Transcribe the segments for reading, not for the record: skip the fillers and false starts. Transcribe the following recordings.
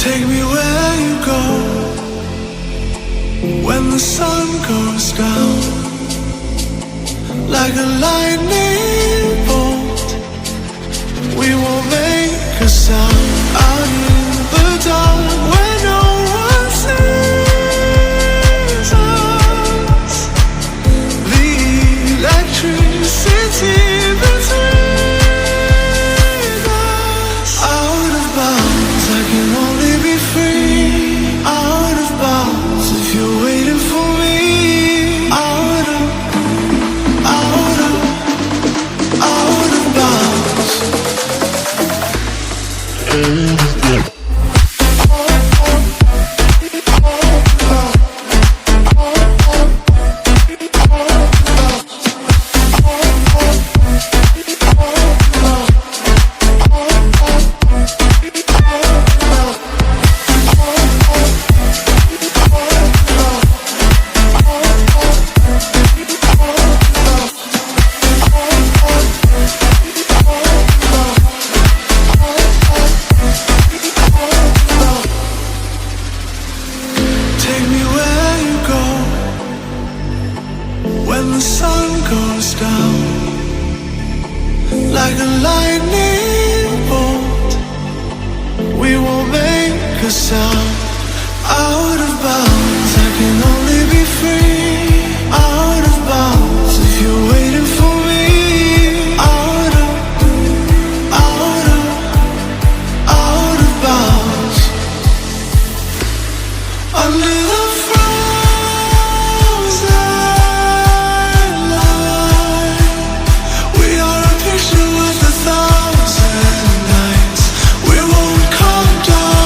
Take me where you go when the sun goes down, like a lightning bolt. We won't make a sound out in the dark where no one sees us. The electricity between us. Out of bounds, I can only be free. Out of bounds, if you're waiting for me. Out of bounds. Take me where you go when the sun goes down, like a lightning bolt. We won't make a sound. Out of bounds, I can only be free. Out of bounds, if you're waiting for me. Out of bounds. Under the frozen light, we are a picture worth 1,000 nights. We won't come down.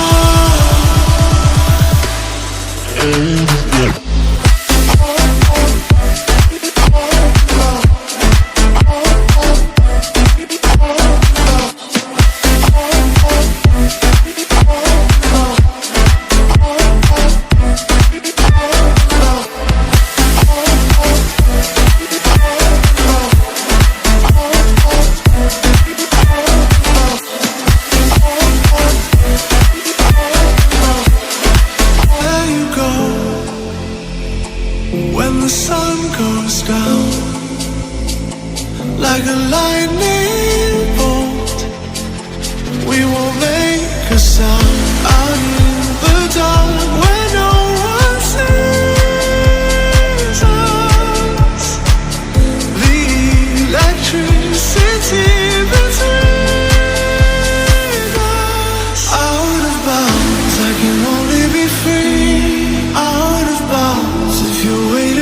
There you go when the sun goes down, like a lightning bolt. We won't make a sound out in the dark where no one sees us. The electricity between us. Out of bounds, I can only be free. Out of bounds, if you're waiting.